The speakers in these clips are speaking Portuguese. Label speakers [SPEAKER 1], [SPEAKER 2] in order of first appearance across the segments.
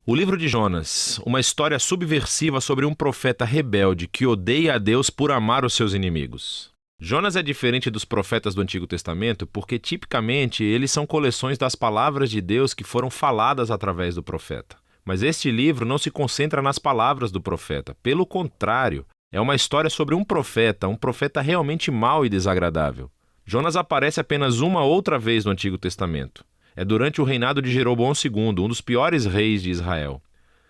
[SPEAKER 1] O livro de Jonas, uma história subversiva sobre um profeta rebelde que odeia a Deus por amar os seus inimigos. Jonas é diferente dos profetas do Antigo Testamento porque, tipicamente, eles são coleções das palavras de Deus que foram faladas através do profeta. Mas este livro não se concentra nas palavras do profeta. Pelo contrário, é uma história sobre um profeta realmente mau e desagradável. Jonas aparece apenas uma outra vez no Antigo Testamento. É durante o reinado de Jeroboão II, um dos piores reis de Israel.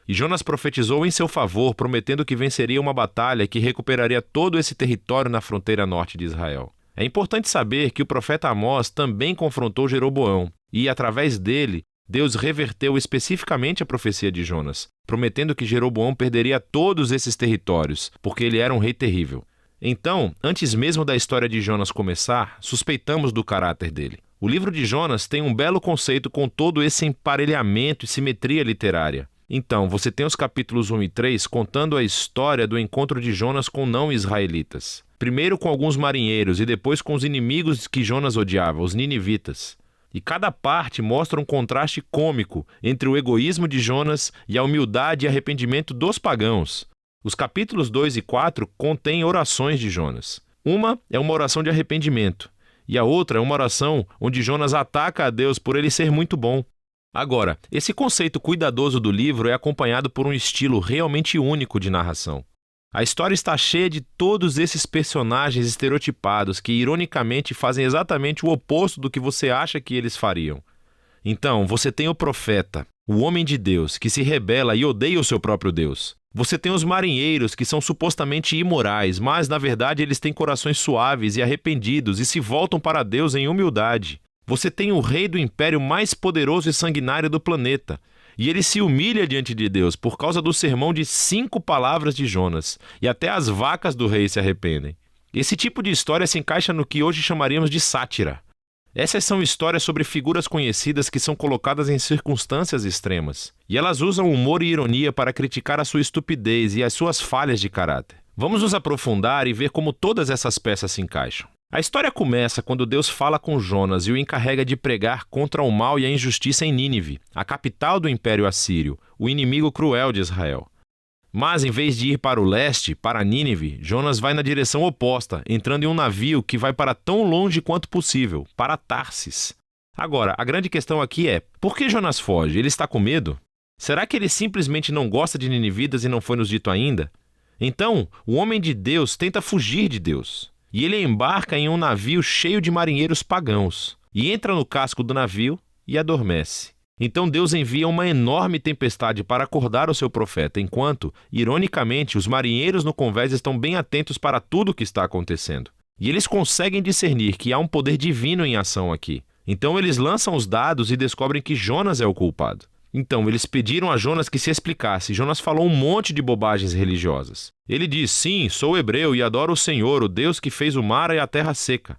[SPEAKER 1] E Jonas profetizou em seu favor, prometendo que venceria uma batalha que recuperaria todo esse território na fronteira norte de Israel. É importante saber que o profeta Amós também confrontou Jeroboão, e através dele, Deus reverteu especificamente a profecia de Jonas, prometendo que Jeroboão perderia todos esses territórios, porque ele era um rei terrível. Então, antes mesmo da história de Jonas começar, suspeitamos do caráter dele. O livro de Jonas tem um belo conceito com todo esse emparelhamento e simetria literária. Então, você tem os capítulos 1 e 3 contando a história do encontro de Jonas com não-israelitas. Primeiro com alguns marinheiros e depois com os inimigos que Jonas odiava, os ninivitas. E cada parte mostra um contraste cômico entre o egoísmo de Jonas e a humildade e arrependimento dos pagãos. Os capítulos 2 e 4 contêm orações de Jonas. Uma é uma oração de arrependimento. E a outra é uma oração onde Jonas ataca a Deus por ele ser muito bom. Agora, esse conceito cuidadoso do livro é acompanhado por um estilo realmente único de narração. A história está cheia de todos esses personagens estereotipados que, ironicamente, fazem exatamente o oposto do que você acha que eles fariam. Então, você tem o profeta, o homem de Deus, que se rebela e odeia o seu próprio Deus. Você tem os marinheiros, que são supostamente imorais, mas, na verdade, eles têm corações suaves e arrependidos e se voltam para Deus em humildade. Você tem o rei do império mais poderoso e sanguinário do planeta, e ele se humilha diante de Deus por causa do sermão de 5 palavras de Jonas, e até as vacas do rei se arrependem. Esse tipo de história se encaixa no que hoje chamaríamos de sátira. Essas são histórias sobre figuras conhecidas que são colocadas em circunstâncias extremas, e elas usam humor e ironia para criticar a sua estupidez e as suas falhas de caráter. Vamos nos aprofundar e ver como todas essas peças se encaixam. A história começa quando Deus fala com Jonas e o encarrega de pregar contra o mal e a injustiça em Nínive, a capital do Império Assírio, o inimigo cruel de Israel. Mas, em vez de ir para o leste, para Nínive, Jonas vai na direção oposta, entrando em um navio que vai para tão longe quanto possível, para Tarsis. Agora, a grande questão aqui é, por que Jonas foge? Ele está com medo? Será que ele simplesmente não gosta de ninivitas e não foi nos dito ainda? Então, o homem de Deus tenta fugir de Deus. E ele embarca em um navio cheio de marinheiros pagãos, e entra no casco do navio e adormece. Então Deus envia uma enorme tempestade para acordar o seu profeta, enquanto, ironicamente, os marinheiros no convés estão bem atentos para tudo o que está acontecendo. E eles conseguem discernir que há um poder divino em ação aqui. Então eles lançam os dados e descobrem que Jonas é o culpado. Então eles pediram a Jonas que se explicasse. Jonas falou um monte de bobagens religiosas. Ele diz, sim, sou hebreu e adoro o Senhor, o Deus que fez o mar e a terra seca.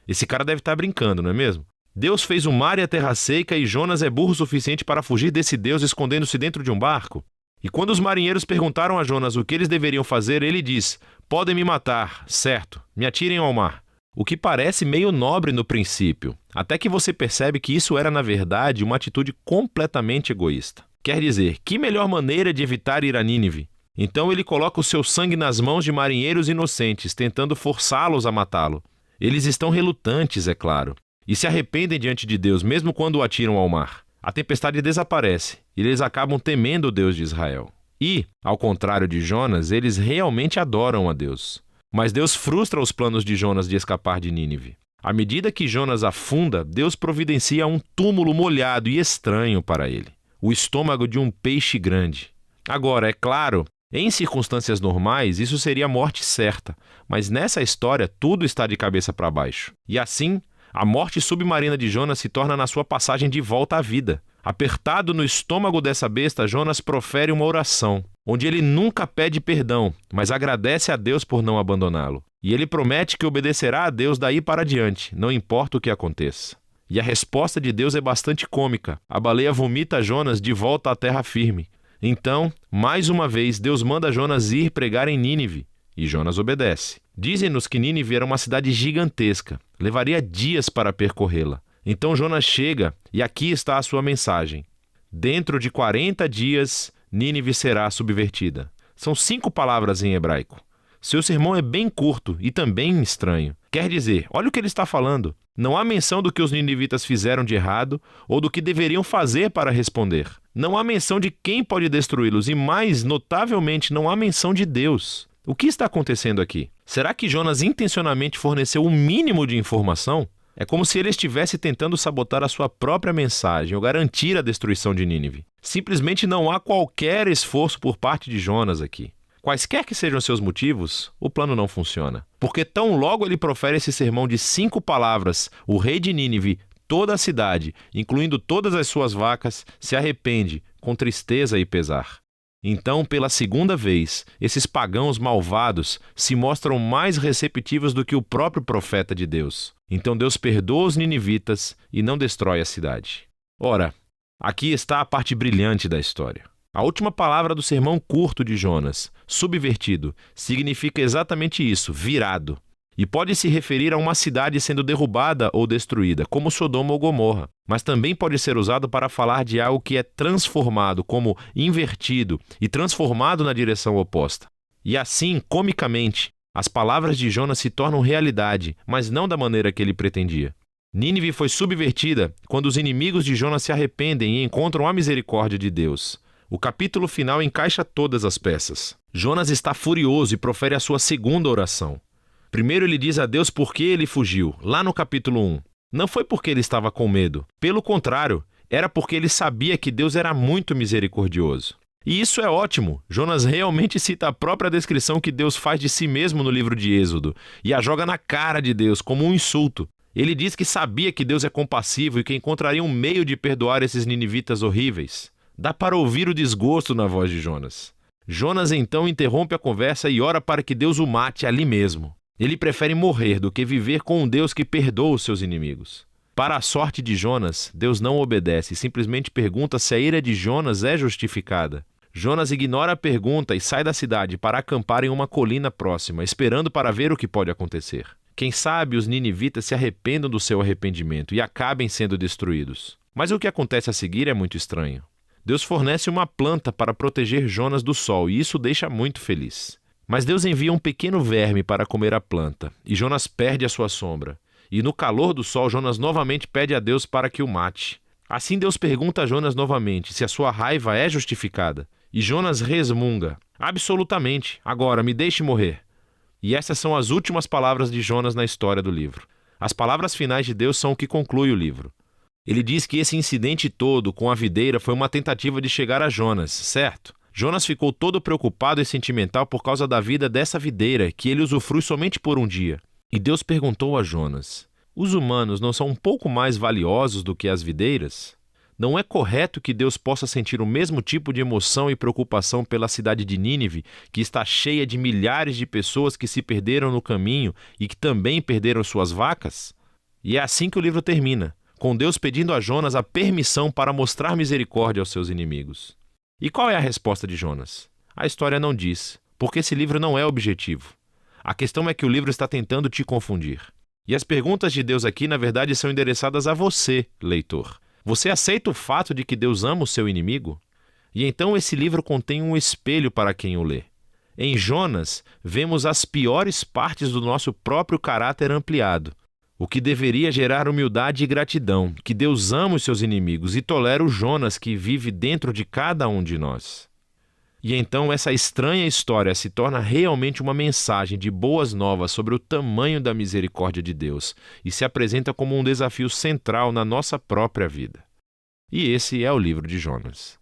[SPEAKER 1] Esse cara deve estar brincando, não é mesmo? Deus fez o mar e a terra seca e Jonas é burro o suficiente para fugir desse Deus escondendo-se dentro de um barco? E quando os marinheiros perguntaram a Jonas o que eles deveriam fazer, ele diz, podem me matar, certo, me atirem ao mar. O que parece meio nobre no princípio, até que você percebe que isso era, na verdade, uma atitude completamente egoísta. Quer dizer, que melhor maneira de evitar ir a Nínive? Então ele coloca o seu sangue nas mãos de marinheiros inocentes, tentando forçá-los a matá-lo. Eles estão relutantes, é claro, e se arrependem diante de Deus, mesmo quando o atiram ao mar. A tempestade desaparece, e eles acabam temendo o Deus de Israel. E, ao contrário de Jonas, eles realmente adoram a Deus. Mas Deus frustra os planos de Jonas de escapar de Nínive. À medida que Jonas afunda, Deus providencia um túmulo molhado e estranho para ele. O estômago de um peixe grande. Agora, é claro, em circunstâncias normais, isso seria a morte certa. Mas nessa história, tudo está de cabeça para baixo. E assim, a morte submarina de Jonas se torna na sua passagem de volta à vida. Apertado no estômago dessa besta, Jonas profere uma oração, onde ele nunca pede perdão, mas agradece a Deus por não abandoná-lo. E ele promete que obedecerá a Deus daí para diante, não importa o que aconteça. E a resposta de Deus é bastante cômica. A baleia vomita Jonas de volta à terra firme. Então, mais uma vez, Deus manda Jonas ir pregar em Nínive, e Jonas obedece. Dizem-nos que Nínive era uma cidade gigantesca, levaria dias para percorrê-la. Então Jonas chega, e aqui está a sua mensagem. Dentro de 40 dias, Nínive será subvertida. São 5 palavras em hebraico. Seu sermão é bem curto e também estranho. Quer dizer, olha o que ele está falando. Não há menção do que os ninivitas fizeram de errado ou do que deveriam fazer para responder. Não há menção de quem pode destruí-los e, mais notavelmente, não há menção de Deus. O que está acontecendo aqui? Será que Jonas intencionalmente forneceu o mínimo de informação? É como se ele estivesse tentando sabotar a sua própria mensagem ou garantir a destruição de Nínive. Simplesmente não há qualquer esforço por parte de Jonas aqui. Quaisquer que sejam seus motivos, o plano não funciona. Porque tão logo ele profere esse sermão de 5 palavras, o rei de Nínive, toda a cidade, incluindo todas as suas vacas, se arrepende, com tristeza e pesar. Então, pela segunda vez, esses pagãos malvados se mostram mais receptivos do que o próprio profeta de Deus. Então Deus perdoa os ninivitas e não destrói a cidade. Ora, aqui está a parte brilhante da história. A última palavra do sermão curto de Jonas, subvertido, significa exatamente isso, virado. E pode se referir a uma cidade sendo derrubada ou destruída, como Sodoma ou Gomorra. Mas também pode ser usado para falar de algo que é transformado, como invertido e transformado na direção oposta. E assim, comicamente, as palavras de Jonas se tornam realidade, mas não da maneira que ele pretendia. Nínive foi subvertida quando os inimigos de Jonas se arrependem e encontram a misericórdia de Deus. O capítulo final encaixa todas as peças. Jonas está furioso e profere a sua segunda oração. Primeiro ele diz a Deus por que ele fugiu, lá no capítulo 1. Não foi porque ele estava com medo. Pelo contrário, era porque ele sabia que Deus era muito misericordioso. E isso é ótimo. Jonas realmente cita a própria descrição que Deus faz de si mesmo no livro de Êxodo e a joga na cara de Deus como um insulto. Ele diz que sabia que Deus é compassivo e que encontraria um meio de perdoar esses ninivitas horríveis. Dá para ouvir o desgosto na voz de Jonas. Jonas então interrompe a conversa e ora para que Deus o mate ali mesmo. Ele prefere morrer do que viver com um Deus que perdoa os seus inimigos. Para a sorte de Jonas, Deus não obedece e simplesmente pergunta se a ira de Jonas é justificada. Jonas ignora a pergunta e sai da cidade para acampar em uma colina próxima, esperando para ver o que pode acontecer. Quem sabe os ninivitas se arrependam do seu arrependimento e acabem sendo destruídos. Mas o que acontece a seguir é muito estranho. Deus fornece uma planta para proteger Jonas do sol e isso o deixa muito feliz. Mas Deus envia um pequeno verme para comer a planta, e Jonas perde a sua sombra. E no calor do sol, Jonas novamente pede a Deus para que o mate. Assim Deus pergunta a Jonas novamente se a sua raiva é justificada. E Jonas resmunga: absolutamente, agora me deixe morrer. E essas são as últimas palavras de Jonas na história do livro. As palavras finais de Deus são o que conclui o livro. Ele diz que esse incidente todo com a videira foi uma tentativa de chegar a Jonas, certo? Jonas ficou todo preocupado e sentimental por causa da vida dessa videira, que ele usufrui somente por um dia. E Deus perguntou a Jonas: os humanos não são um pouco mais valiosos do que as videiras? Não é correto que Deus possa sentir o mesmo tipo de emoção e preocupação pela cidade de Nínive, que está cheia de milhares de pessoas que se perderam no caminho e que também perderam suas vacas? E é assim que o livro termina, com Deus pedindo a Jonas a permissão para mostrar misericórdia aos seus inimigos. E qual é a resposta de Jonas? A história não diz, porque esse livro não é objetivo. A questão é que o livro está tentando te confundir. E as perguntas de Deus aqui, na verdade, são endereçadas a você, leitor. Você aceita o fato de que Deus ama o seu inimigo? E então esse livro contém um espelho para quem o lê. Em Jonas, vemos as piores partes do nosso próprio caráter ampliado, o que deveria gerar humildade e gratidão, que Deus ama os seus inimigos e tolera o Jonas que vive dentro de cada um de nós. E então essa estranha história se torna realmente uma mensagem de boas novas sobre o tamanho da misericórdia de Deus e se apresenta como um desafio central na nossa própria vida. E esse é o livro de Jonas.